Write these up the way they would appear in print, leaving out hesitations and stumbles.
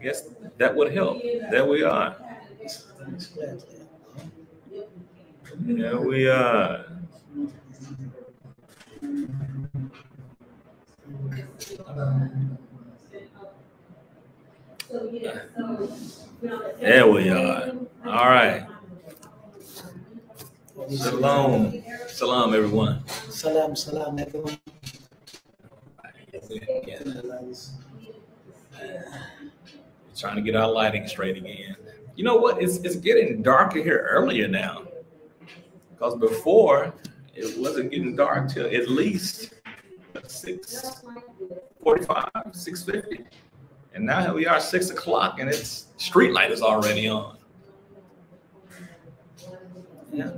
Yes, that would help. There we are. There we are. There we are. All right. Shalom. Shalom, everyone. Salam, everyone. Trying to get our lighting straight again. You know what? It's getting darker here earlier now. Because before it wasn't getting dark till at least 6:45, 6:50. And now here we are 6 o'clock and it's street light is already on. Yeah,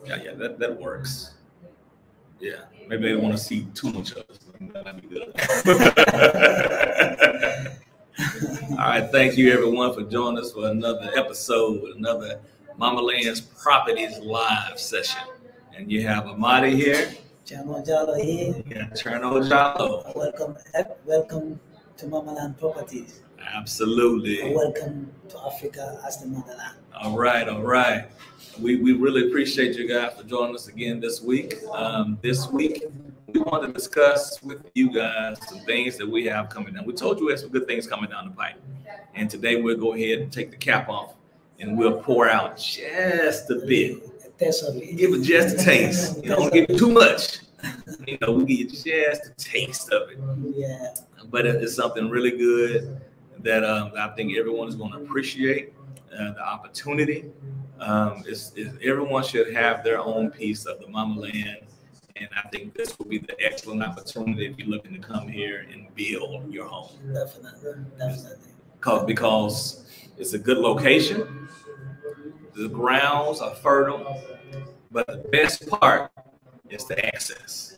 that works. Yeah, maybe they don't want to see too much of us. That'd be good. All right, thank you everyone for joining us for another episode, another Mama Land's Properties Live session. And you have Amadi here. Cherno Jallow here. Yeah, Cherno Jallow. Welcome to Mama Land Properties. Absolutely. And welcome to Africa as the motherland. All right. We really appreciate you guys for joining us again this week. This week, we want to discuss with you guys some things that we have coming down. We told you we had some good things coming down the pipe. And today we'll go ahead and take the cap off and we'll pour out just a bit. Give it just a taste. You don't give it too much. We get just a taste of it. Yeah. But it's something really good that I think everyone is going to appreciate the opportunity. Everyone should have their own piece of the Mama Land. And I think this will be the excellent opportunity if you're looking to come here and build your home. Definitely. Because it's a good location. The grounds are fertile. But the best part is the access.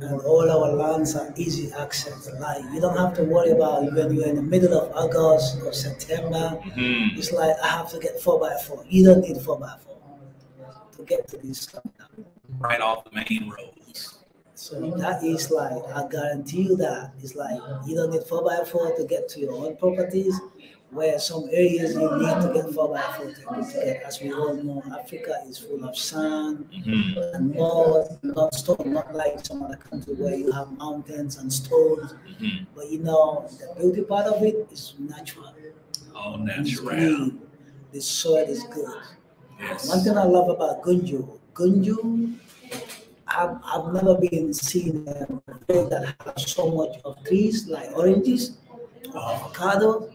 And all our lands are easy access. Like you don't have to worry about when you're in the middle of August or September. Mm-hmm. It's like I have to get 4x4. You don't need 4x4 to get to this stuff. Right off the main roads. So that is like I guarantee you that it's like you don't need 4x4 to get to your own properties. Where some areas you need to get 4x4 to get. As we all know, Africa is full of sand and not stone, not like some other countries where you have mountains and stones. Mm-hmm. But the beauty part of it is natural. Oh, natural. It's green. The soil is good. Yes. One thing I love about Gunjur, I've never been seen a place that has so much of trees like oranges, avocado.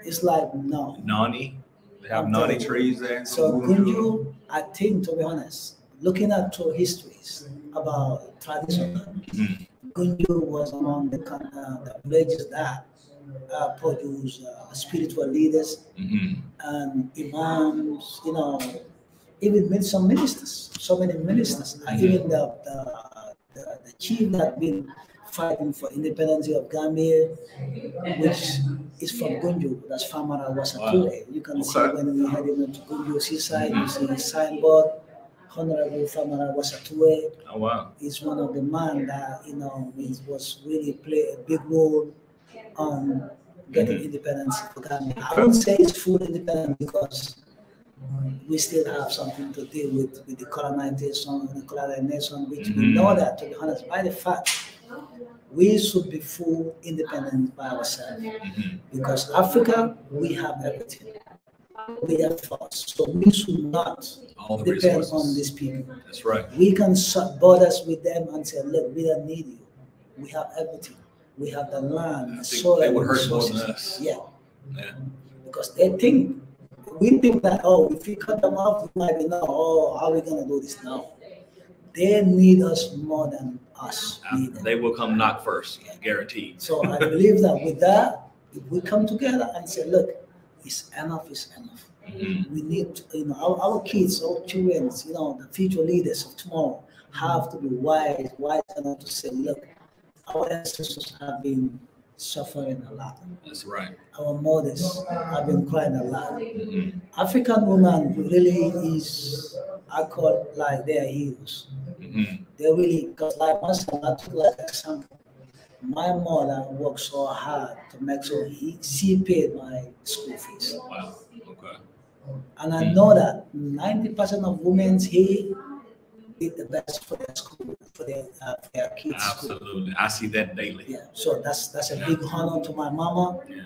It's like no. Nani. They have nani trees there. So Gunjur, I think, to be honest, looking at two histories about tradition, Gunjur was among the villages that produce spiritual leaders and imams, even some ministers, so many ministers, even the chief that been fighting for independence of Gambia, which is from Gunjur, that's Famara Wasatue. Wow. You can see when we head into Gunjur seaside, you see the signboard, Honorable Famara Wasatue. Oh wow! He's one of the men that was really play a big role on getting independence for Gambia. I won't say it's full independence because we still have something to deal with the colonization, which we know that, to be honest, by the fact we should be full independent by ourselves because Africa, we have everything. We have force, so we should not depend on these people. That's right. We can shut borders with them and say, look, we don't need you. We have everything. We have the land, the soil. They would hurt more than us. Yeah. Because we think that, if we cut them off, we might be how are we going to do this now? They need us more than us. They will come knock first, guaranteed. So I believe that with that, if we come together and say, look, it's enough. We need, our kids, our children, the future leaders of tomorrow have to be wise enough to say, look, our ancestors have been suffering a lot. That's right. Our mothers have been crying a lot. African women really is, I call like they are heroes. They really, because like myself, I took like example. My mother worked so hard to make sure she paid my school fees. Wow. Okay. And I know that 90% of women here did the best for their school, for their kids' school. Absolutely. I see that daily. Yeah. So that's a big honor to my mama. Yeah.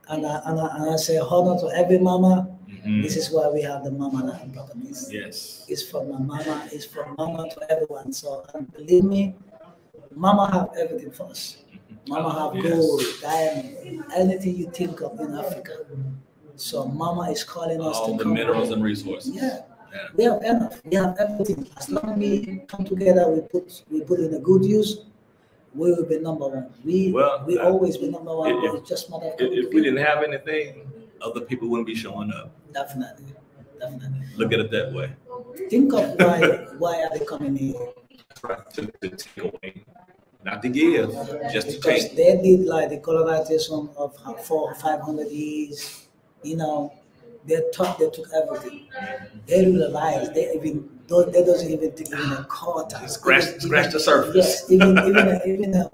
And I say honor to every mama. Mhm. This is why we have the Mama Land Properties. Yes. It's from my mama, it's from mama to everyone. So and believe me, mama have everything for us. Mama have Yes. gold, diamond, anything you think of in Africa. So mama is calling us All to the come. minerals and resources. Yeah. Yeah. We have enough. We have everything. As long as we come together, we put in a good use, we will be number one. We always be number one. If- It's just matter of If we didn't have anything, other people wouldn't be showing up. definitely. Look at it that way. Think of why are they coming here? To take away, not to give, just to Because take. they did like the colonization of 400 or 500 years. You know, they thought they took everything. They realized they doesn't even take even a quarter. Scratch the surface. Yes, even a little.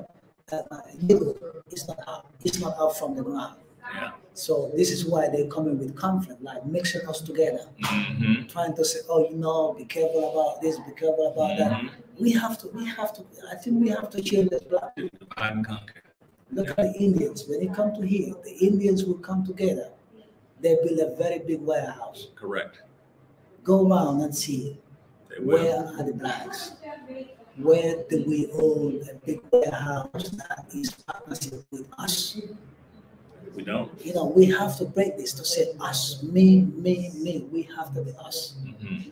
It's not out from the ground. Yeah. So this is why they're coming with conflict, like mixing us together, Mm-hmm. trying to say, oh, be careful about this, be careful about that. We have to. I think we have to change this black people. Divide and conquer. Look at the Indians. When they come to here, the Indians will come together. They build a very big warehouse. Correct. Go around and see They will. where are the blacks. Where do we own a big warehouse that is partnership with us? We don't. We have to break this to say us, me. We have to be us. Mm-hmm.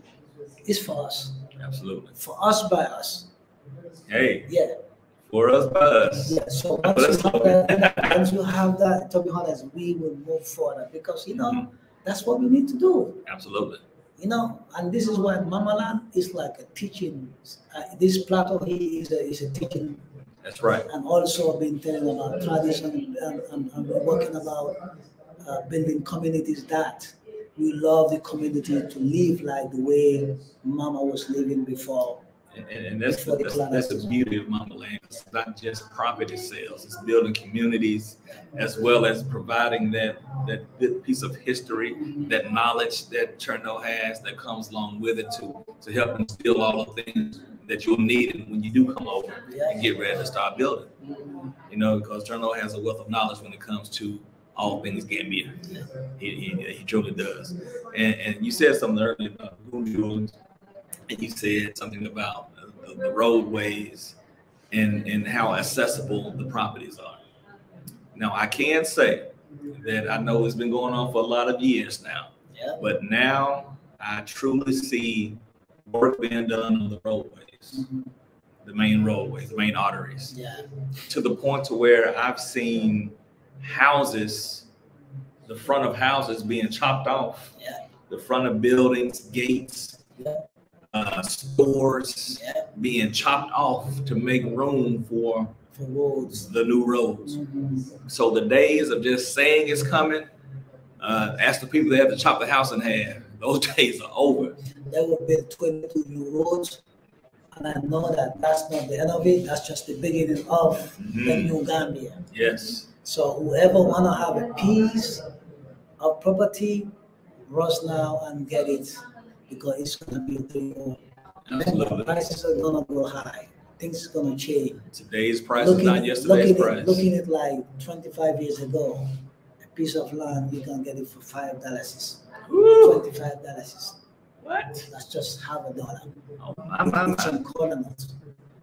It's for us. Absolutely. For us by us. Hey, Yeah. for us by us. Yeah. So once you have that, to be honest, we will move forward because that's what we need to do. Absolutely. And this is why Mama Land is like a teaching. This platform here is a teaching. That's right. And also been telling about tradition and we're working about building communities that we love the community to live like the way Mama was living before. And that's the beauty of Mama Land. It's not just property sales. It's building communities as well as providing that good piece of history, that knowledge that Cherno has that comes along with it to help instill all the things that you'll need when you do come over and get ready to start building. Because Cherno has a wealth of knowledge when it comes to all things Gambia. He truly does. And you said something earlier about Boom, and you said something about the roadways and how accessible the properties are. Now, I can say that I know it's been going on for a lot of years now, but now I truly see work being done on the roadways, the main roadways, the main arteries, to the point to where I've seen houses, the front of houses being chopped off, the front of buildings, gates, stores being chopped off to make room for roads, the new roads. So the days of just saying it's coming, ask the people that have to chop the house in half. Those days are over. There will be 22 new roads, and I know that that's not the end of it. That's just the beginning of the new Gambia. Yes. So whoever wanna have a piece of property, rush now and get it, because it's gonna be Absolutely. prices are gonna go high. Things are gonna change. Today's price is not yesterday's price. Looking at like 25 years ago, a piece of land you can get it for $5. $25. What? That's just $1/2. I'm Some corners.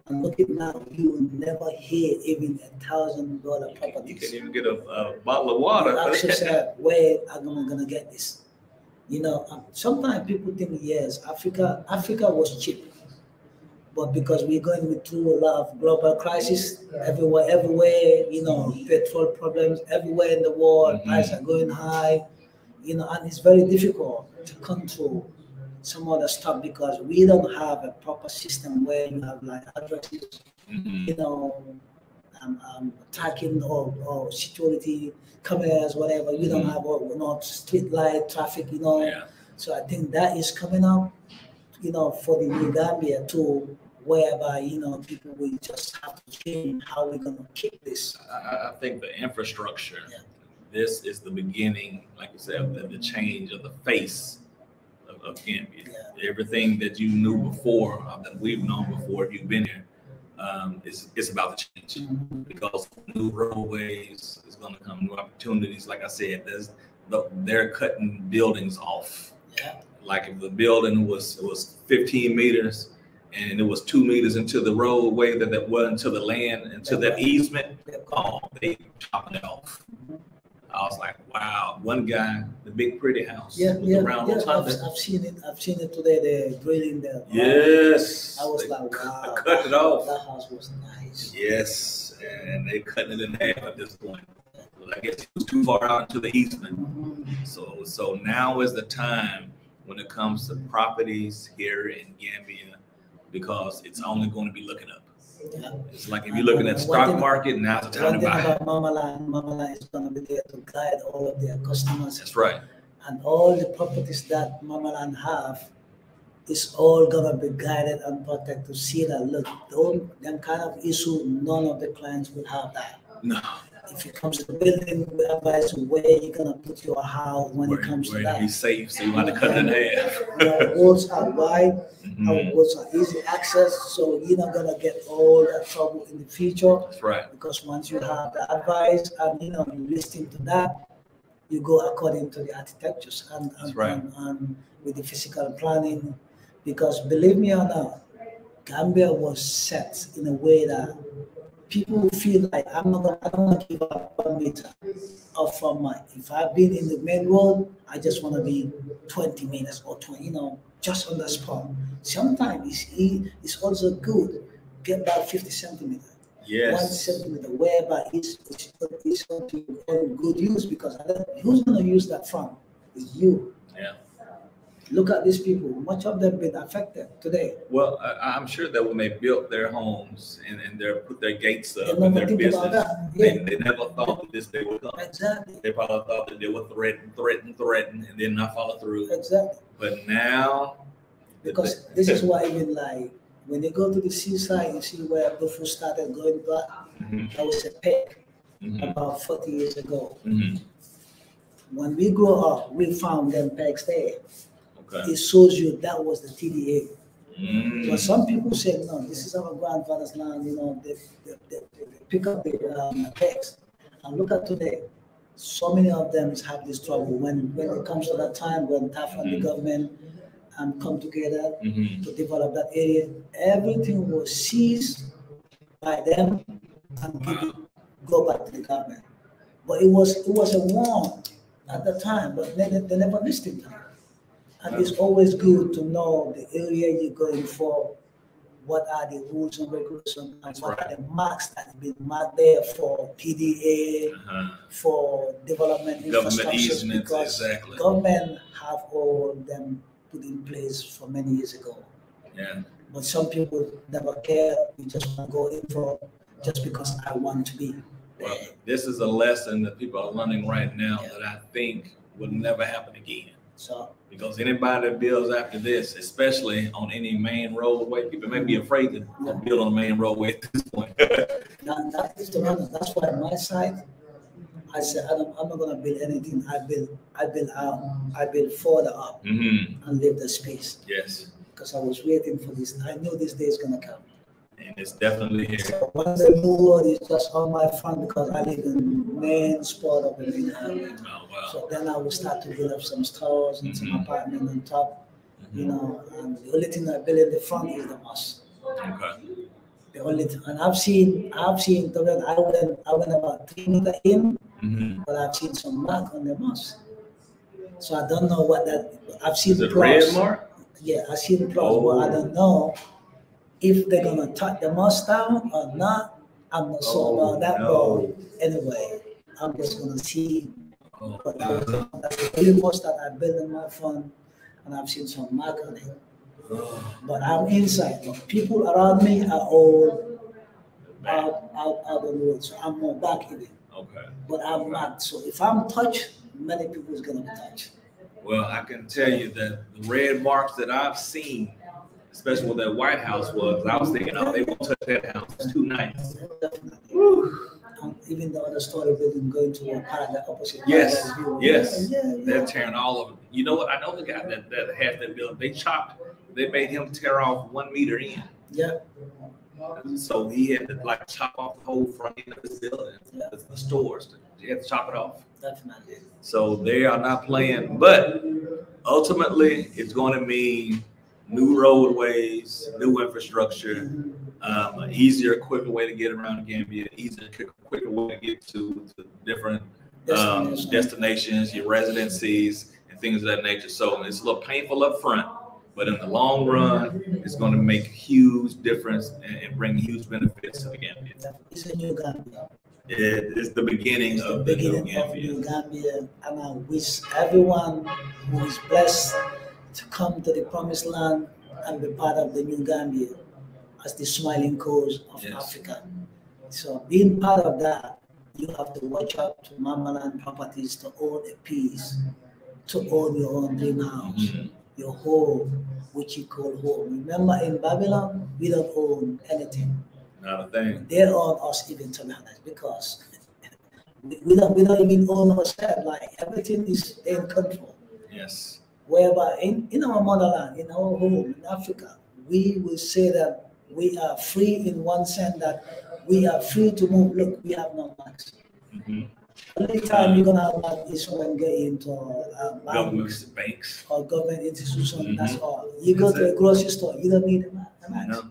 And look at now, you will never hear even $1,000 properties. You can't even get a bottle of water. I actually said, where am I gonna get this? Sometimes people think, yes, Africa was cheap. But because we're going through a lot of global crisis everywhere, petrol problems everywhere in the world, prices are going high, and it's very difficult to control some other stuff because we don't have a proper system where you have like addresses, tracking or security cameras, whatever. You don't have street light, traffic, So I think that is coming up, for the new Gambia to whereby, people will just have to change how we're going to keep this. I think the infrastructure, this is the beginning, like you said, the change of the face of Gambia. Yeah. Everything that you knew before, that we've known before, if you've been here, it's about to change because new roadways is going to come, new opportunities. Like I said, they're cutting buildings off. Yeah. Like if the building was 15 meters and it was 2 meters into the roadway that went into the land, into that easement, they chopping it off. I was like, wow. One guy, the big pretty house. Around I've seen it. I've seen it today. They're drilling there. Yes. I was like, wow. Cut it off. That house was nice. Yes. And they're cutting it in half at this point. I guess it was too far out into the easement. So now is the time when it comes to properties here in Gambia, because it's only going to be looking up. Yeah. It's like if you're looking at the stock market, now's the time to buy. About Mamaland is going to be there to guide all of their customers. That's right. And all the properties that Mamaland have is all going to be guided and protected to see that, look, them kind of issue, none of the clients will have that. No. If it comes to the building, we advise where you're going to put your house when it comes to that. Where to be safe, so you want to cut it in half. Our roads are wide, our roads are easy access, so you're not going to get all that trouble in the future. That's right. Because once you have the advice and, you listen to that, you go according to the architectures and with the physical planning. Because believe me or not, Gambia was set in a way that people feel like I don't want to give up 1 meter off from mine. If I've been in the main road, I just want to be 20 meters or 20, just on the spot. Sometimes it's also good, get back 50 centimeters. Yes. 1 centimeter, whereby it's something good use, because who's going to use that from? It's you. Yeah. Look at these people. Much of them been affected today. Well, I'm sure that when they built their homes and they put their gates up They and never their think business, about that. they never thought that this day would come. Exactly. They probably thought that they would threaten, and then not follow through. Exactly. But now, because this is why even like when you go to the seaside, you see where Bufu started going back. That was a peg about 40 years ago. When we grew up, we found them pegs there. It shows you that was the TDA. But some people say, no, this is our grandfather's land, they pick up the pegs. And look at today, so many of them have this trouble. When it comes to that time when TAF and the government come together to develop that area, everything was seized by them and go back to the government. But it was a warn at the time, but they never listened to it. And it's always good to know the area you're going for, what are the rules and regulations, and what are the marks that have been marked there for PDA, for development infrastructure, because government have all them put in place for many years ago. Yeah. But some people never care. You just want to go in for just because I want to be. Well, this is a lesson that people are learning right now that I think will never happen again. Because anybody that builds after this, especially on any main roadway, people may be afraid to build on a main roadway at this point. That's why on my side, I said I'm not gonna build anything. I build further up and leave the space. Yes. Because I was waiting for this. I knew this day is gonna come. And it's definitely here. So once the new road is just on my front, because I live in the main spot of the main highway. Oh, wow. So then I will start to build up some stores and some apartments on top, and the only thing I build in the front is the mosque. Okay. The only thing, and I've seen, I went about 3 meters in, but I've seen some mark on the mosque. So I don't know what that, I've seen the red mark? Yeah, I've seen plus, but I don't know if they're gonna touch the mosque down or not. I'm not sure about that, but anyway, I'm just gonna see. But that's the only mosque that I built in my phone, and I've seen some mark on it. But I'm inside. But people around me are all out on the road, so I'm more back in it. Okay. But I'm not. So if I'm touched, many people is gonna be touched. Well, I can tell you that the red marks that I've seen especially what that White House was. I was thinking, oh, they won't touch that house. It's too nice. Even the other story building going to a part of the opposite. Yes, yes. Yeah. They're tearing all of them. You know what? I know the guy that had that building. They made him tear off 1 meter in. Yeah. So he had to like chop off the whole front end of his building, the stores. He had to chop it off. Definitely. So they are not playing, but ultimately it's going to mean new roadways, new infrastructure, an easier, quicker way to get around Gambia, easier, quicker way to get to different destinations, your residencies, and things of that nature. So it's a little painful up front, but in the long run, it's going to make a huge difference and bring huge benefits to the Gambia. It's a new Gambia. It is the beginning of the new Gambia, and I wish everyone who is blessed to come to the promised land and be part of the new Gambia as the smiling coast of Africa. So being part of that, you have to watch out to Mamaland Properties to own a piece, to own your own dream house, your home, which you call home. Remember, in Babylon, we don't own anything. Not a thing. They own us, even, to be honest, because we don't even own ourselves. Like, everything is in control. Yes. Whereby in our motherland, in our home, in Africa, we will say that we are free in one sense, that we are free to move. Look, we have no max. Only time you're gonna have max is when get into banks or government institutions. That's all. You go to a grocery store, you don't need a max. No.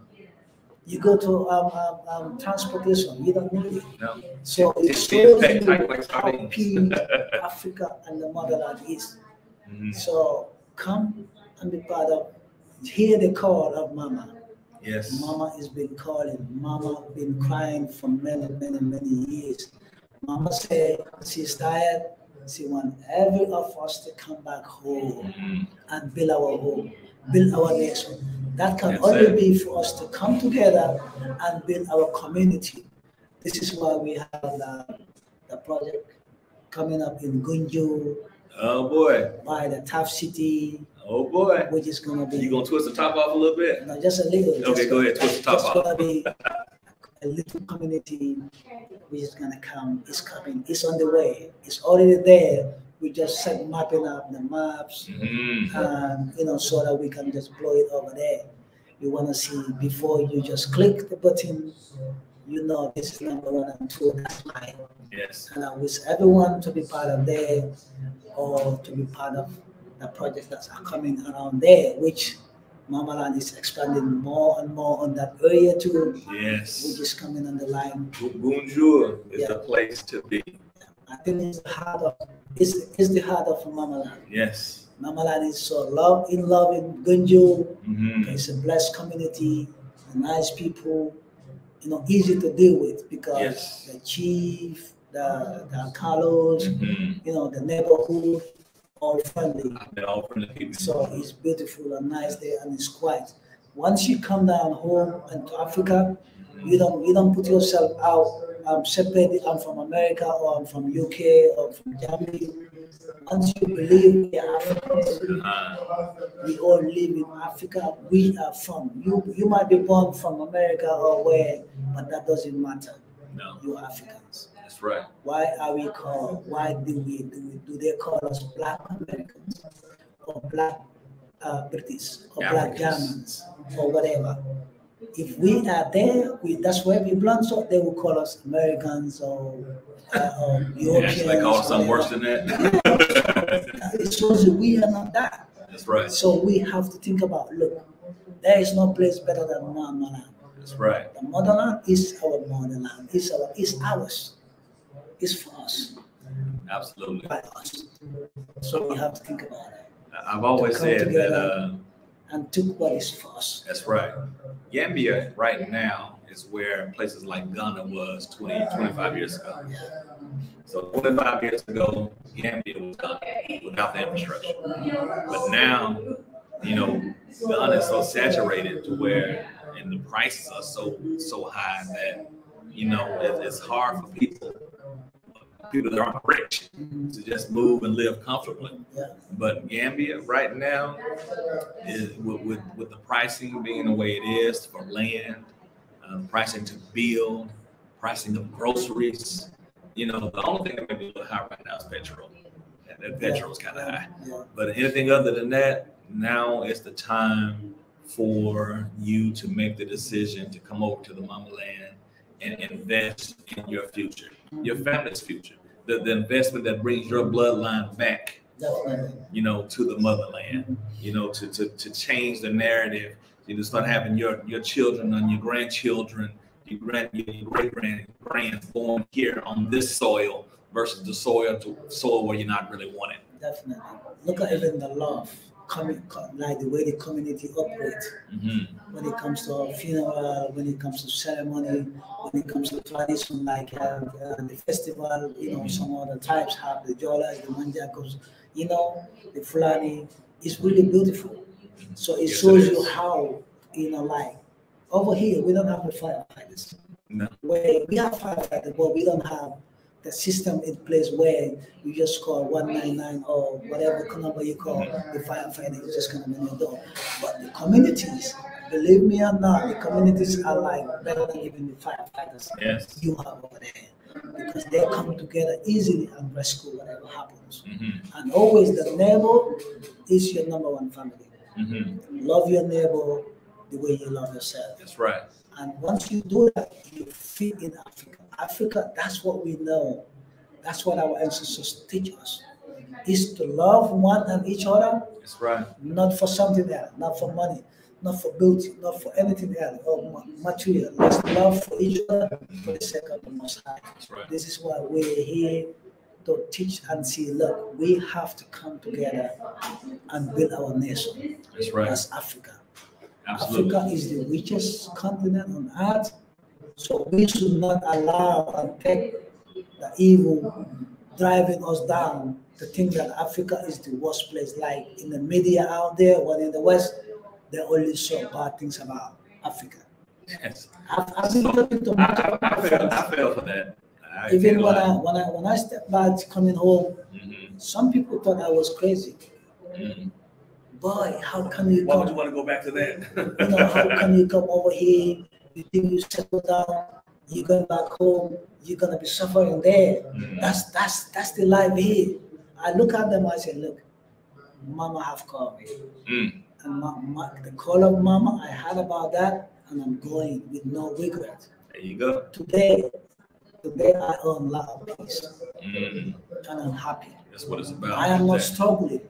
You go to transportation, you don't need it. No. So it shows you how key Africa and the motherland is. So come and be part of, hear the call of Mama. Yes. Mama has been calling. Mama been crying for many years. Mama said she's tired. She wants every of us to come back home and build our home, build our nation. That can only be for us to come together and build our community. This is why we have the project coming up in Gunjur. Oh boy. By the Taf City. Oh boy. Which is going to be. You going to twist the top off a little bit? No, just a little. Okay, go ahead. Twist the top off. It's going to be a little community which is going to come. It's coming. It's on the way. It's already there. We just mapping up the maps, and so that we can just blow it over there. You want to see before you just click the button. This is number 1 and 2. That's mine. Yes. And I wish everyone to be part of there, or to be part of the projects that are coming around there, which Mamaland is expanding more and more on that area too. Yes. Which is coming on the line. Gunjur is the place to be. I think it's the heart of Mamaland. Yes. Mamaland is so in love in Gunjur. It's a blessed community, nice people, easy to deal with, because the chief, the Carlos, the neighborhood, all friendly. All friendly people. So it's beautiful and nice there, and it's quiet. Once you come down home and to Africa, you don't put yourself out separate. I'm from America, or I'm from UK, or from Germany. Once you believe we are Africans, we all live in Africa. We are from you might be born from America or where, but that doesn't matter. No, you're Africans. That's right. Why are we called? Why do they call us Black Americans, or Black British, or Black Germans, or whatever? If we are there, that's where we belong. So they will call us Americans or Europeans. They call us something worse than that. It shows that we are not that. That's right. So we have to think about, look, there is no place better than Mamaland. That's right. The motherland is our motherland. It's ours. It's for us. Absolutely. By us. So we have to think about it. I've always said that. And took what is for us. That's right. Gambia right now is where places like Ghana was 25 years ago. So 25 years ago, Gambia was Ghana without the infrastructure. But now, Ghana is so saturated to where, and the prices are so high that, it's hard for people people that aren't rich to just move and live comfortably. But Gambia right now is with the pricing being the way it is for land, pricing to build, pricing of groceries. You know, the only thing that may be a little high right now is petrol. That petrol is kind of high. But anything other than that, now is the time for you to make the decision to come over to the Mama Land and invest in your future, your family's future, the investment that brings your bloodline back, you know, to the motherland, you know, to change the narrative, you know, start having your children and your grandchildren, your great-grands born here on this soil versus the soil where you're not really wanted. Definitely. Look at even the love, like the way the community operates. When it comes to a funeral, when it comes to ceremony, when it comes to tradition, like the festival, you know, some other tribes have the Jolas, the Manjakos, you know, the Fulani. It's really beautiful. So it shows you how, you know, like over here, we don't have the firefighters. No. Where we have firefighters, but we don't have the system in place where you just call 199 or whatever number you call, the firefighter is just going to open the door. But the communities, believe me or not, the communities are like better than even the firefighters you have over there, because they come together easily and rescue whatever happens. And always the neighbor is your number one family. Love your neighbor the way you love yourself. That's right. And once you do that, you fit in Africa. Africa, that's what we know. That's what our ancestors teach us, is to love one and each other. That's right. Not for something else, not for money, not for beauty, not for anything else or material. Let's love for each other for the sake of the Most High. That's right. This is why we're here to teach and see, look, we have to come together and build our nation. That's right. That's Africa. Absolutely. Africa is the richest continent on earth. So we should not allow and take the evil driving us down to think that Africa is the worst place. Like in the media out there, when in the West, they only show bad things about Africa. Yes. I've been talking to I feel for that. Even when I stepped back coming home, some people thought I was crazy. Boy, how can you Why would you want to go back to that? You know, how can you come over here? You think you settle down, you're going back home, you're gonna be suffering there. That's the life here. I look at them, I say, look, Mama have called me. And the call of Mama, I heard about that, and I'm going with no regret. There you go. Today I own a lot of peace. And I'm happy. That's what it's about. I am not struggling.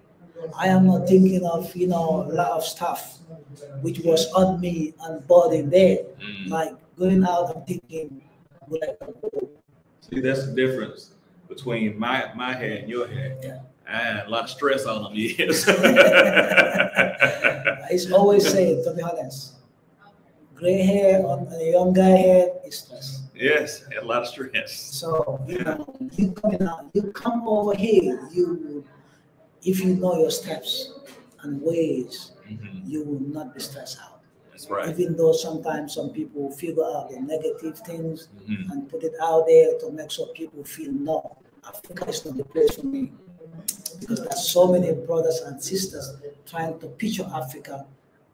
I am not thinking of, you know, a lot of stuff which was on me and burden there. Like going out and thinking, will I go? See, that's the difference between my hair and your hair. I had a lot of stress on them years. It's always said, to be honest, gray hair on a young guy head is stress. Yes, a lot of stress. So, you know, you coming out, you come over here, if you know your steps and ways, you will not be stressed out. That's right. Even though sometimes some people figure out the negative things and put it out there to make sure people feel, no, Africa is not the place for me. Because there's so many brothers and sisters trying to picture Africa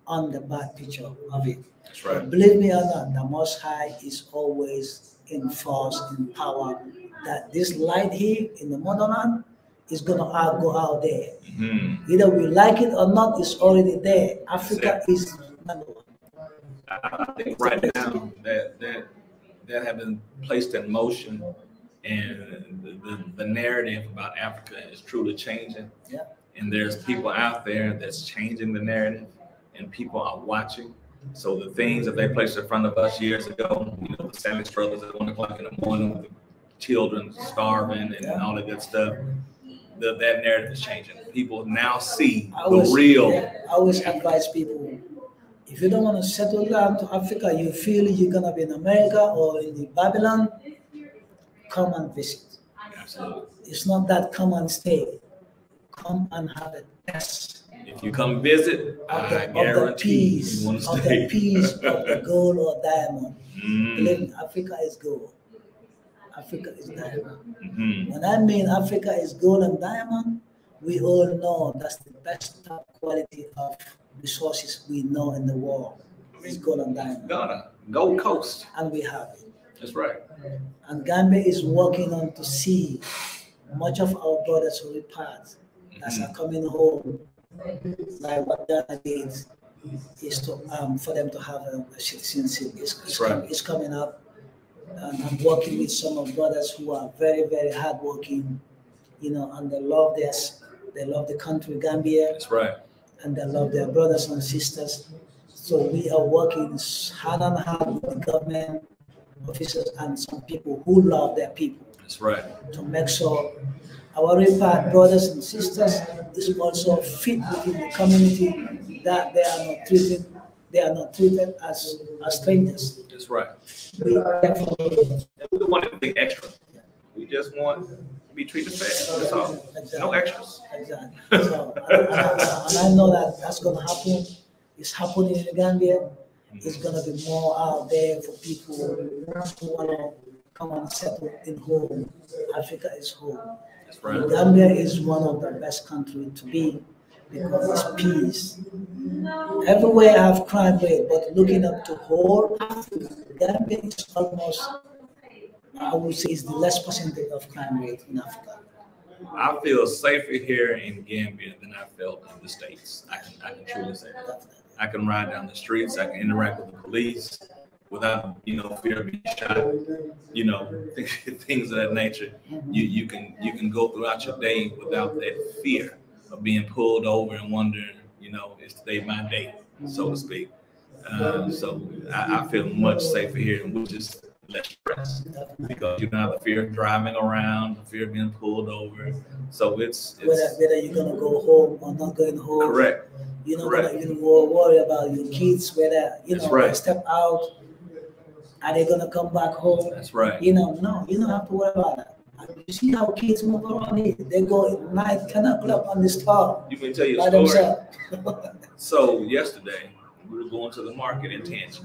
on the bad picture of it. That's right. But believe me or not, the Most High is always in force, in power. That this light here in the motherland is going to go out there. Either we like it or not, it's already there. Africa is number one. I think right now that have been placed in motion, and the narrative about Africa is truly changing. And there's people out there that's changing the narrative, and people are watching. So the things that they placed in front of us years ago, you know, the Savage Brothers at 1 o'clock in the morning with the children starving and all that good stuff, that narrative is changing. People now see the real. I always advise people, if you don't want to settle down to Africa, you feel you're going to be in America or in the Babylon, come and visit. Absolutely. It's not that come and stay. Come and have a test. If you come visit, I guarantee you want to stay. The piece of the gold or diamond. Believe me, Africa is gold. Africa is diamond. Mm-hmm. When I mean Africa is gold and diamond, we all know that's the best top quality of resources we know in the world. It's gold and diamond. Ghana, Gold Coast. And we have it. That's right. And Gambia is working on to see much of our brothers who depart that are coming home, like what Ghana did, is to for them to have a citizenship. It's coming up. And I'm working with some of brothers who are very, very hardworking, you know, and they love the country Gambia. That's right. And they love their brothers and sisters. So we are working hand on hand with the government officers and some people who love their people. That's right. To make sure our repatriate brothers and sisters is also fit within the community, that they are not treated as strangers. That's right. We don't want anything extra. We just want to be treated fair. That's all. Exactly. No extras. Exactly. So, and I know that that's going to happen. It's happening in Gambia. It's going to be more out there for people who want to come and settle in home. Africa is home. That's right. Gambia is one of the best countries to be because it's peace. Everywhere I have crime rate, but looking up to whole Africa, Gambia is almost, I would say, is the less percentage of crime rate in Africa. I feel safer here in Gambia than I felt in the States. I can truly say that. I can ride down the streets. I can interact with the police without, fear of being shot. Things of that nature. You can go throughout your day without that fear of being pulled over and wondering, is today my day, so to speak. So I feel much safer here, which is less stress because you don't have the fear of driving around, the fear of being pulled over. So it's whether you're gonna go home or not going home. Correct. You're not gonna even worry about your kids, whether they step out, are they gonna come back home? That's right. No, you don't have to worry about that. You see how kids move around here. They go at night, 10 o'clock on the star. You can tell you a story. So yesterday, we were going to the market in Tangier.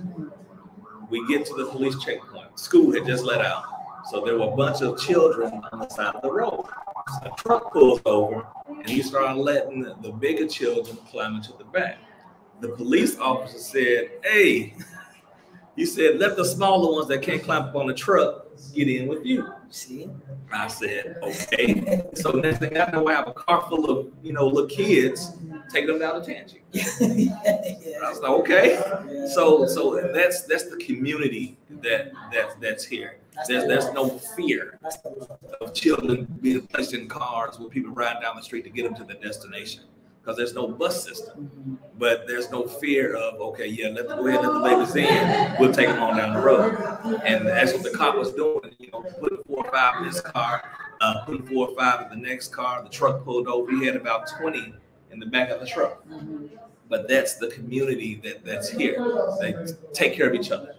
We get to the police checkpoint. School had just let out. So there were a bunch of children on the side of the road. A truck pulls over, and he started letting the bigger children climb into the back. The police officer said, hey, he said, let the smaller ones that can't climb up on the truck get in with you. See? I said, okay. So next thing I know, I have a car full of, little kids, taking them down to Tangier. I was like, okay. Yeah. So that's the community that's here. There's no fear of children being placed in cars with people riding down the street to get them to the destination. Because there's no bus system, but there's no fear of, okay, yeah, go ahead and let the babies in. We'll take them on down the road. And that's what the cop was doing, putting 4 or 5 in his car, putting 4 or 5 in the next car. The truck pulled over. He had about 20 in the back of the truck. But that's the community that's here. They take care of each other.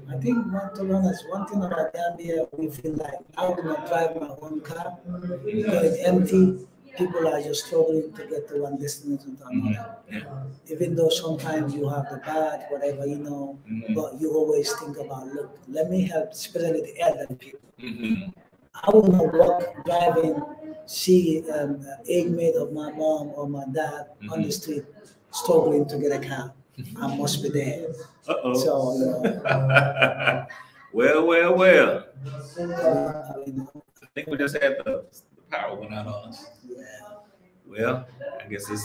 I think, to be honest, one thing about Gambia, we feel like I would not drive my own car because it's empty. People are just struggling to get to one destination to another. Yeah. Even though sometimes you have the bad, whatever, but you always think about, look, let me help, especially the elderly people. I will not walk, driving, see age mate of my mom or my dad on the street struggling to get a car. I must be there. Uh-oh. So, Well. I think we just had the power went out on us. Yeah. Well, I guess we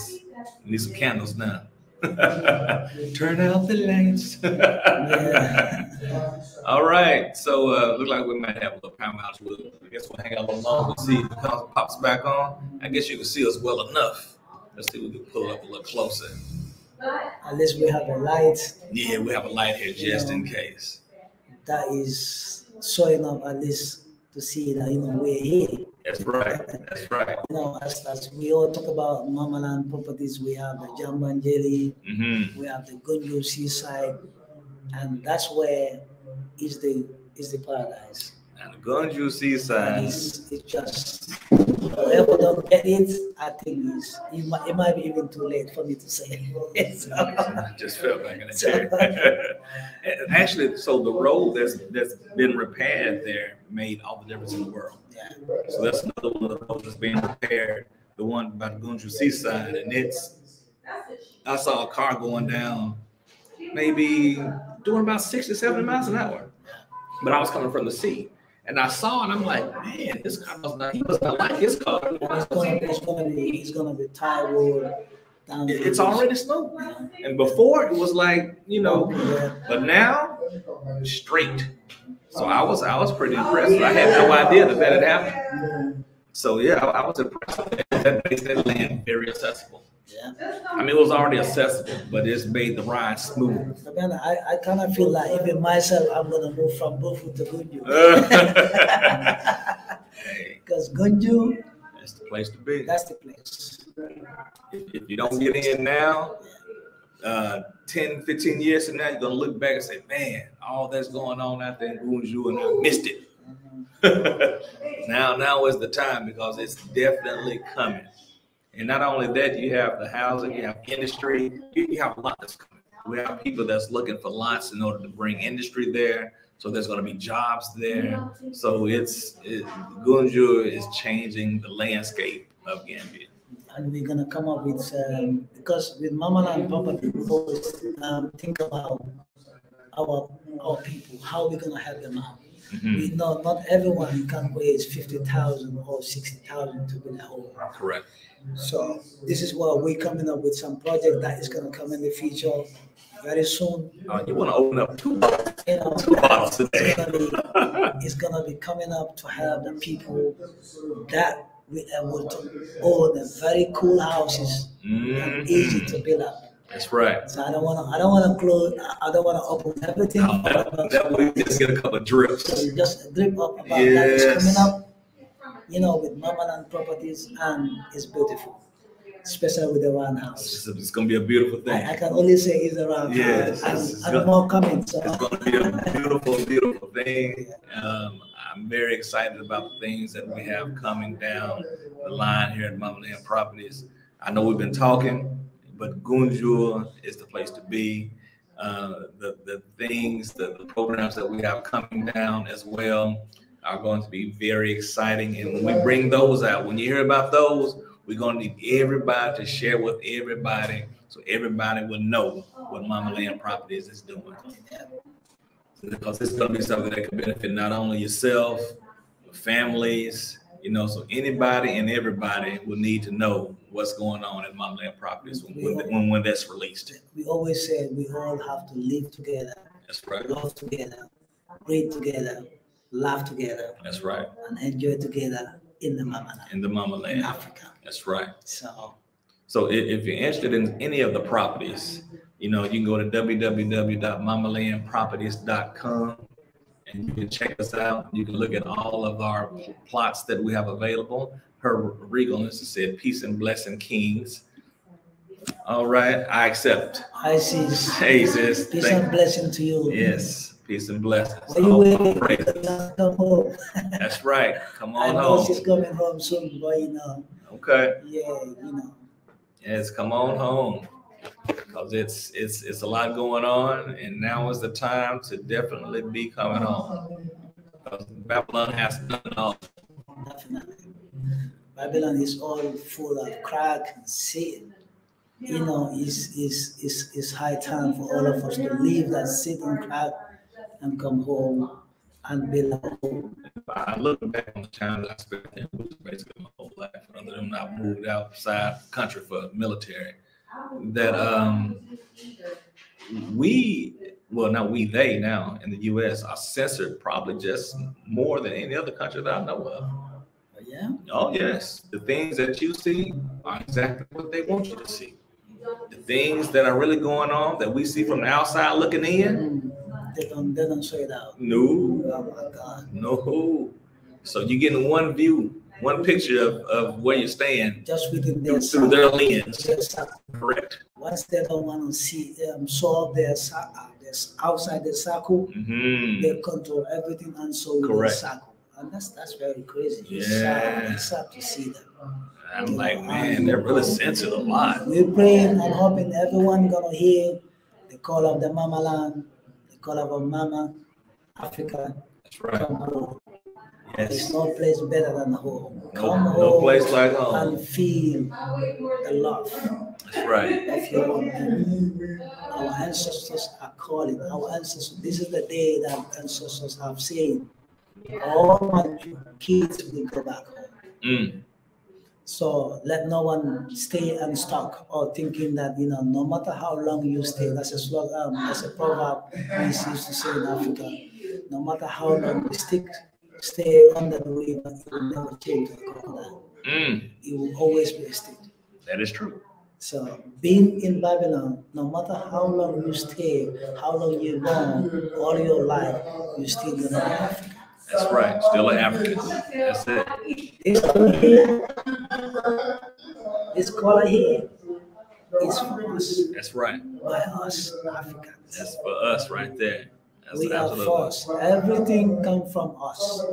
need some candles now. Turn out the lights. All right. So look like we might have a little power outage. I guess we'll hang out a little longer and see if the power pops back on. I guess you can see us well enough. Let's see if we can pull it up a little closer. At least we have a light. Yeah, we have a light here just in case. That is showing up at least to see that we're here. That's right. As we all talk about Mamaland properties, we have the Jambanjeli, we have the Gunjo seaside, and that's where is the paradise. And the Gunju Seaside. It's just, whoever don't get it, I think it might be even too late for me to say it. So, I just fell back in the chair. Actually, so the road that's been repaired there made all the difference in the world. yeah. So that's another one of the roads that's being repaired, the one by the Gunju Seaside, and I saw a car going down, maybe doing about 60, 70 miles an hour, but I was coming from the sea. And I saw it, I'm like, man, this car he was not like his car. It's gonna be tire down. It's already smooth. And before it was like, but now straight. So I was pretty impressed. I had no idea that had happened. So yeah, I was impressed. That makes that land very accessible. Yeah. I mean, it was already accessible, but it's made the ride smooth. But man, I kind of feel like even myself, I'm gonna move from Bofu to Gunju. Because Gunju, that's the place to be. That's the place. If you don't get in now, 10, 15 years from now, you're gonna look back and say, man, all that's going on out there in Gunju and I missed it. Now is the time because it's definitely coming. And not only that, you have the housing, you have industry, you have a lot that's coming. We have people that's looking for lots in order to bring industry there. So there's going to be jobs there. So Gunju is changing the landscape of Gambia. And we're going to come up with, because with Mamaland Property, we always think about our people, how we're going to help them out. Mm-hmm. We know not everyone can raise 50,000 or 60,000 to build a home. Correct. So this is why we're coming up with some project that is going to come in the future very soon. You want to open up two bottles today. It's going to be coming up to help the people that will be able to own very cool houses and easy to build up. That's right. So I don't want to close. I don't want to open everything. That way, we just get a couple of drips. So just a drip up about that is coming up. With Mamaland Properties, and it's beautiful, especially with the round house. It's going to be a beautiful thing. I can only say it's a round house. And more coming. So. It's going to be a beautiful, beautiful thing. I'm very excited about the things that we have coming down the line here at Mamaland Properties. I know we've been talking, but Gunju is the place to be. The things, the programs that we have coming down as well are going to be very exciting. And when we bring those out, when you hear about those, we're going to need everybody to share with everybody so everybody will know what Mamaland Properties is doing. Because it's going to be something that can benefit not only yourself, families, so anybody and everybody will need to know what's going on at Mamaland Properties when that's released. We always say we all have to live together. That's right. Love together, breathe together, laugh together. That's right. And enjoy together in the Mamaland. In the Mamaland. In Africa. That's right. So if you're interested in any of the properties, you can go to www.mamalandproperties.com and you can check us out. You can look at all of our plots that we have available. Her Regalness said, peace and blessing, kings. All right, I accept. I see. Hey, sis. Peace and blessing to you. Yes, peace and blessings. Come home. That's right. Come on home. I know she's coming home soon, but Okay. Yeah, Yes, come on home. Because it's a lot going on, and now is the time to definitely be coming home. Because Babylon has done it all. Definitely. Babylon is all full of crack and sin. It's high time for all of us to leave that sin and crack and come home and build a home. I look back on the time that I spent there, which is basically my whole life, other than I moved outside the country for military. That they now in the U.S. are censored probably just more than any other country that I know of. Yeah? Oh, yes. The things that you see are exactly what they want you to see. The things that are really going on that we see from the outside looking in, they don't show it out. No. Oh, my God. No. So you're getting one view, one picture of where you stand just within their through their lens. Correct. Once they don't want to see solve their Yes, outside the circle, they control everything, and so within the circle. And that's very crazy. It's sad to see that. I'm like, man, they're really censored a lot. We're praying and hoping everyone gonna hear the call of the Mama Land, the call of our Mama Africa. That's right. Come home. Yes. There's no place better than home. Come home. No place like home. And feel the love. That's right. Of your own people. Our ancestors are calling. Our ancestors. This is the day that ancestors have said, all my kids will go back home. So let no one stay unstuck or thinking that, no matter how long you stay, that's a proverb we used to say in Africa. No matter how long you stay under the river, it will never change the crocodile. It will always be a stick. That is true. So being in Babylon, no matter how long you stay, how long you're born, all your life, you're still gonna be African. That's right. Still an African. That's it. This color here is for us. That's right. By us, Africans. That's for us right there. That's we are first. Everything comes from us.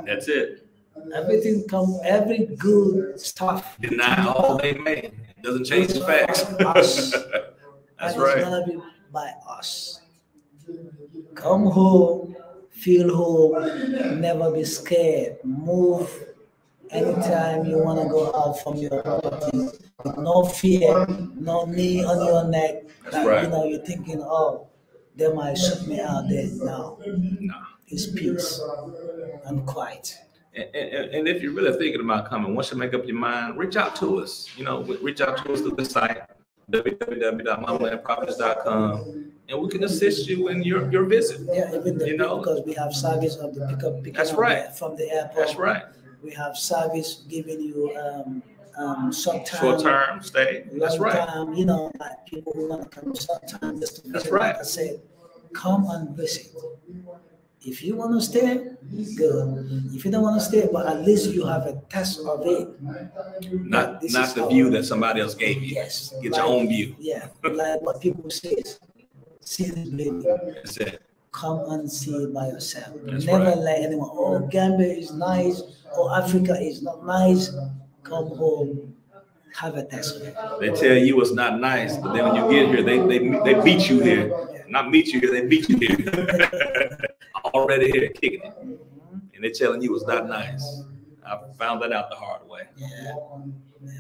That's it. Every good stuff. Deny all they made. It doesn't change the facts. That's right. It's gonna be by us. Come home. Feel home, never be scared. Move anytime you want to go out from your property with no fear, no knee on your neck. That's right. You're thinking, they might shoot me out there. No. It's peace and quiet. And if you're really thinking about coming, once you make up your mind, reach out to us. Reach out to us through the site, www.mamalandproperties.com. And we can assist you in your visit. Yeah, even because we have service of the pickup That's right. From the airport. That's right. We have service giving you short-term stay. That's right. Like people who want to come short-term just to visit. That's right. Like I said, come and visit. If you want to stay, good. If you don't want to stay, but at least you have a taste of it. Not the view that somebody else gave you. Yes. Get your own view. Yeah, like what people say. See this baby. That's it. Come and see it by yourself. That's Never right. let anyone, Gambia is nice, Africa is not nice. Come home, have a taste of it. They tell you it's not nice, but then when you get here, they beat you here. Not meet you here, they beat you here. Already here kicking it. And they're telling you it's not nice. I found that out the hard way. Yeah.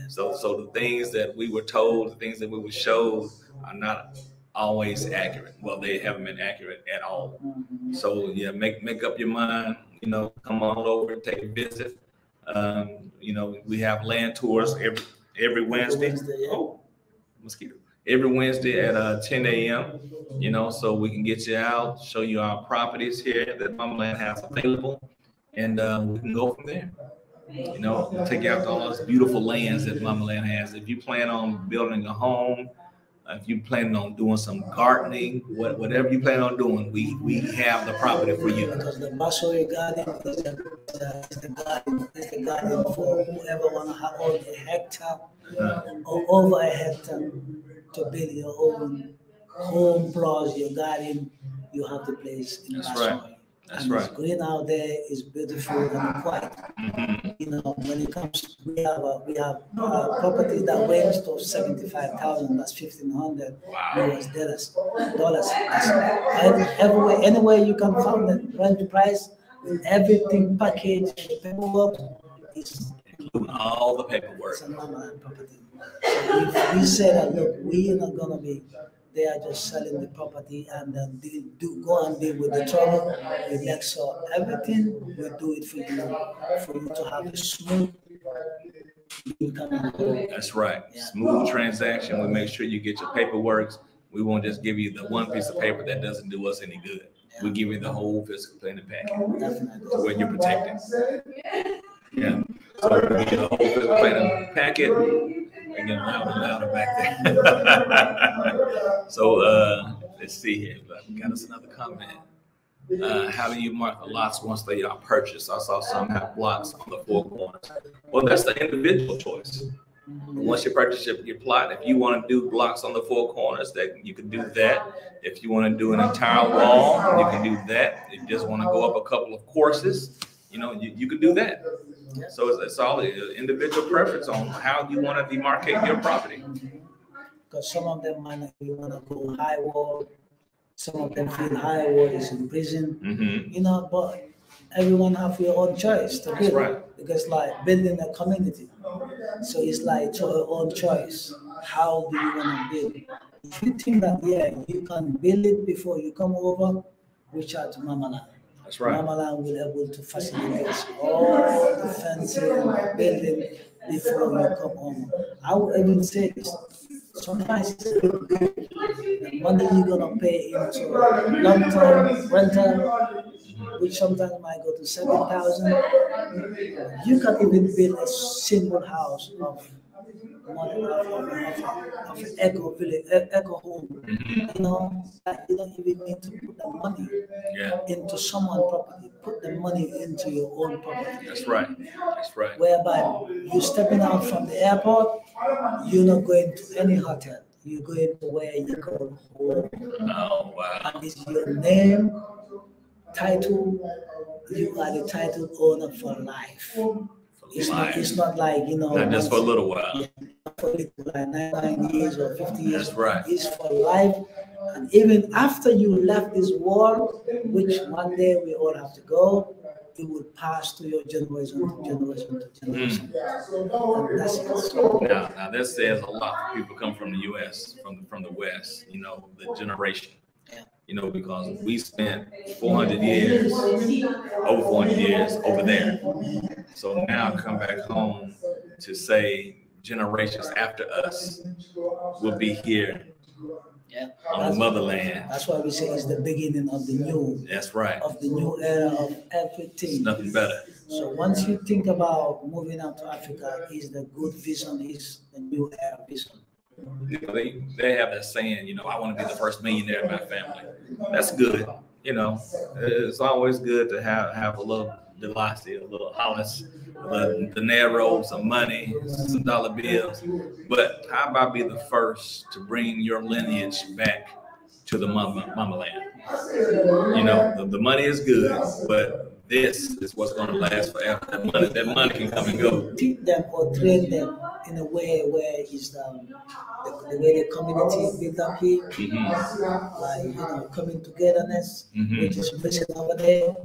So the things that we were told, the things that we were showed are not always accurate. Well, they haven't been accurate at all. So yeah, make up your mind, come on over and take a visit. We have land tours every Wednesday. Oh, mosquito. Every Wednesday at 10 a.m. So we can get you out, show you our properties here that Mama Land has available, and we can go from there. Take you out to all those beautiful lands that Mama Land has. If you plan on building a home, if you plan on doing some gardening, whatever you plan on doing, we have the property for you. Because the Basori garden is the garden for whoever want to have all a hectare or over a hectare to build your own home plus your garden. You have the place in Basori. Right. That's right. It's green out there. It's beautiful and quiet. When it comes, we have properties that range to 75,000. That's 1,500 US dollars. Everywhere, anywhere you can find the rent price with everything packaged, paperwork is all the paperwork. It's a normal property. So if we say that, look, we are not gonna be. They are just selling the property and then do go and deal with the trouble. So everything we do it for you to have a smooth income. That's right. Yeah. Smooth transaction. We make sure you get your paperwork. We won't just give you the one piece of paper that doesn't do us any good. Yeah. We give you the whole physical planning packet. Definitely. Where you're protected. Yeah. So we give you the whole physical planning packet. They're getting louder and louder back there. So let's see here. We got us another comment. How do you mark the lots once they are purchased? I saw some have blocks on the four corners. Well, that's the individual choice. Once you purchase your plot, if you want to do blocks on the four corners, that you can do that. If you want to do an entire wall, you can do that. If you just want to go up a couple of courses, you can do that. So it's all an individual preference on how you want to demarcate your property. Because some of them might not want to go high wall. Some of them feel high wall is in prison. But everyone have your own choice to build. Right. Because like building a community. So it's like your own choice. How do you want to build? If you think that, you can build it before you come over, reach out to Mamaland. That's right. Mamaland will be able to facilitate all the fencing and building before you come home. I would even say this. Sometimes it's a little good. The money you're going to pay into long-term rental, which sometimes might go to 7,000. You can even build a single house of an eco village, eco home. You don't even need to put the money into someone's property. Put the money into your own property. That's right. Whereby you're stepping out from the airport, you're not going to any hotel. You're going to where you go home. Oh, wow. And it's your name, title. You are the title owner for life. It's not like, not just for a little while. For like 9 years or 50 years. That's right. It's for life. And even after you left this world, which one day we all have to go, it will pass to your generation to generation to generation. And that's it. Now this says a lot for people come from the U.S., from the West, the generation. Because we spent 400 years, over 400 years over there. So now come back home to say generations after us will be here on the motherland. That's why we say it's the beginning of the new. That's right. Of the new era of everything. It's nothing better. So once you think about moving out to Africa, is the good vision, is the new era vision. They have that saying, I want to be the first millionaire in my family. That's good. It's always good to have a little velocity, a little Hollis, the dinero, some money, some dollar bills. But how about be the first to bring your lineage back to the mama land? The money is good, but this is what's going to last forever. That money can come and go. Teach them or train them in a way where it's the way the community built up here, like coming togetherness, which is missing over there.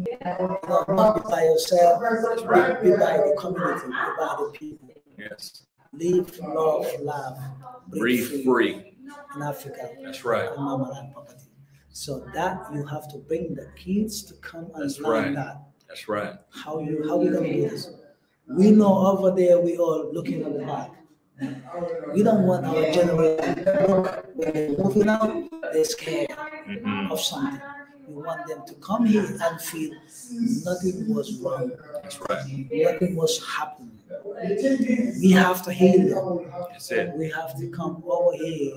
Not be by yourself, be by the community, be by the people. Yes. Live, love, laugh, breathe free in Africa. That's right. And Mamaland property. So that you have to bring the kids to come and learn that. That's right. How we gonna do this? We know over there we all looking at the back. We don't want our generation to look when they're moving out, they're scared of something. We want them to come here and feel nothing was wrong. That's right. Nothing was happening. We have to heal them. That's it. We have to come over here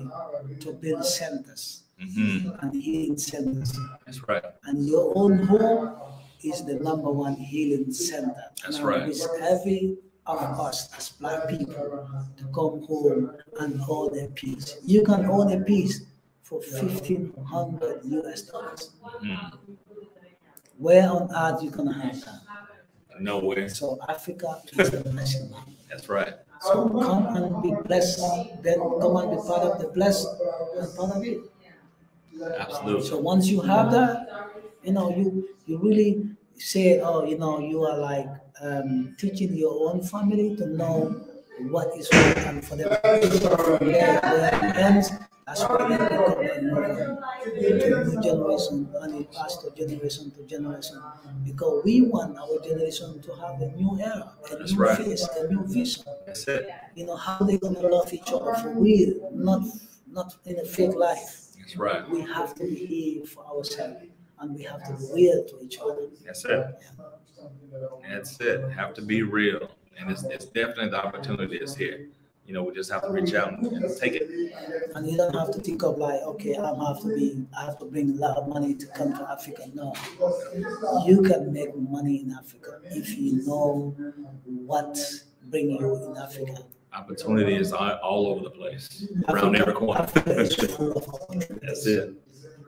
to build centers and healing centers. That's right. And your own home is the number one healing center. That's right. It's every of us as Black people to come home and own a piece. You can own a piece for $1,500 US. Where on earth you gonna have that? Nowhere. So Africa is the blessing. That's right. So come and be blessed, then come and be part of the blessing and part of it. Absolutely. So once you have that, you really say, you are like teaching your own family to know what is right, and for them from there where it ends, that's why they become a new generation, and it passed to generation, because we want our generation to have a new era, a new face, a new vision. That's it. How they gonna love each other for real, not in a fake life. That's right. We have to be here for ourselves, and we have to be real to each other. That's it. That's it. Have to be real, and it's definitely the opportunity is here. We just have to reach out and take it. And you don't have to think of like, okay, I have to bring a lot of money to come to Africa. No, you can make money in Africa if you know what bring you in Africa. Opportunity is all over the place, around every corner. That's it.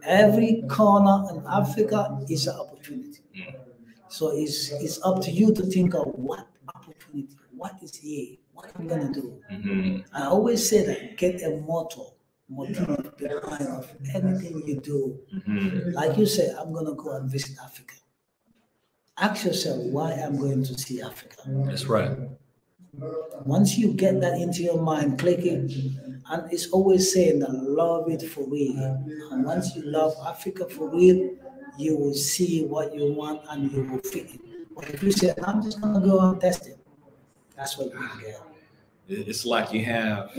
Every corner in Africa is an opportunity. So it's up to you to think of what opportunity, what is here, what I'm gonna do. I always say that get a motive behind of anything you do. Like you said, I'm gonna go and visit Africa. Ask yourself why I'm going to see Africa. That's right. Once you get that into your mind, click it. And it's always saying that love it for real. And once you love Africa for real, you will see what you want and you will fit it. But if you say, I'm just gonna go and test it, that's what you get. It's like you have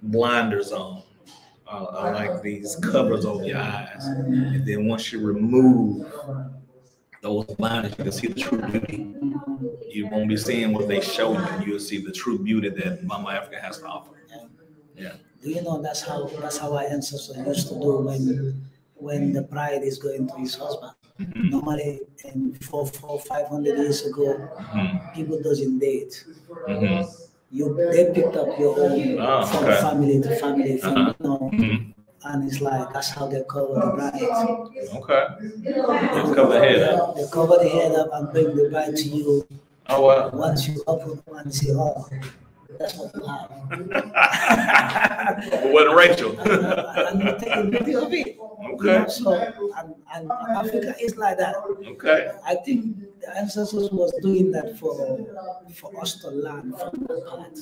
blinders on, like these covers over your eyes. And then once you remove those blinders, you can see the true beauty. You won't be seeing what they show you. You'll see the true beauty that Mama Africa has to offer. Yeah. Do you know that's how our ancestors used to do when the bride is going to his husband? Normally, 500 years ago, people doesn't date. They picked up your own from family to family, and it's like that's how they cover the bride. Okay. They cover the head up. They cover the head up and bring the bride to you. Oh wow. Once you open one and say, oh, that's what you have. But wasn't Rachel. And you're taking video of it. Okay. So, and Africa is like that. Okay. I think the ancestors was doing that for us to learn from that part.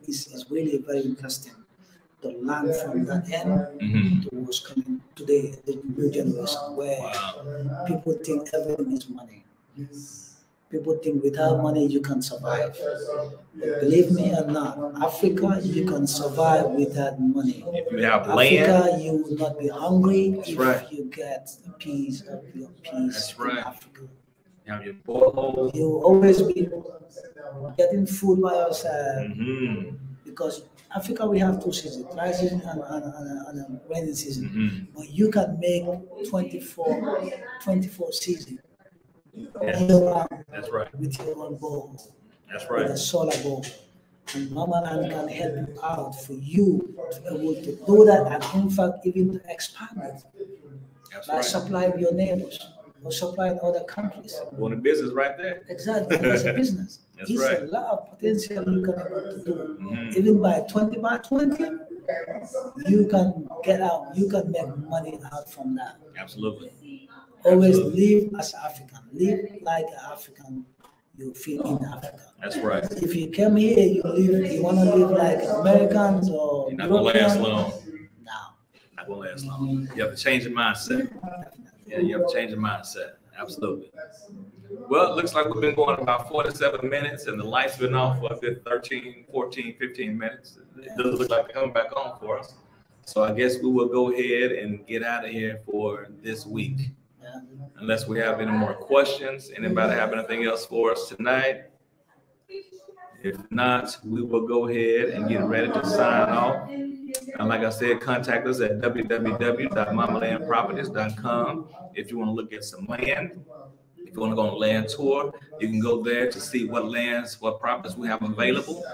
It's really very interesting to learn from that end to what's coming today, the new generation, where people think everything is money. People think without money you can survive. But believe me or not, Africa, you can survive without money. If you have Africa, land, you will not be hungry if right. you get a piece of your peace. That's right. In Africa. you have your borehole. You will always be getting food by yourself because Africa we have 2 seasons, dry season and rainy season. But you can make 24 seasons. That's right. With your own bowl. That's right. With a solar bowl. And Mama Land can help you out for you to be able to do that and in fact even to expand it. That's like right. supply your neighbors or supply in other countries. Well, the business right there. Exactly. It's a business. That's It's right. a lot of potential you can able to do. Even by 20 by 20, you can get out, you can make money out from that. Absolutely. Always live as African. Live like an African. You feel in Africa. That's right. If you come here, you want to live like Americans or You're not gonna last long. No. Not gonna last long. You have to change your mindset. Yeah, you have to change your mindset. Absolutely. Well, it looks like we've been going about 47 minutes and the light's been off for a good 13, 14, 15 minutes. It doesn't look like they're coming back on for us. So I guess we will go ahead and get out of here for this week. Unless we have any more questions. Anybody have anything else for us tonight? If not, we will go ahead and get ready to sign off. And like I said, contact us at www.mamalandproperties.com. If you want to look at some land, if you want to go on a land tour, you can go there to see what lands, what properties we have available.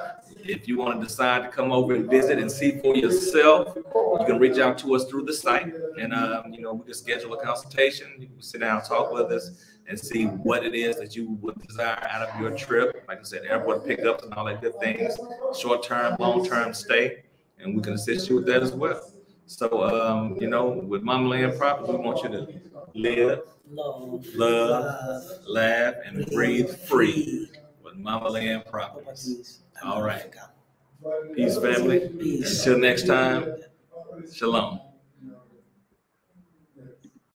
If you want to decide to come over and visit and see for yourself, you can reach out to us through the site, and we can schedule a consultation. You can sit down, talk with us, and see what it is that you would desire out of your trip. Like I said, airport pickups and all that good things, short-term, long-term stay, and we can assist you with that as well. So, with Mama Land Properties, we want you to live, love, laugh, and breathe free with Mama Land Properties. All right. Peace, family. Until next time, shalom.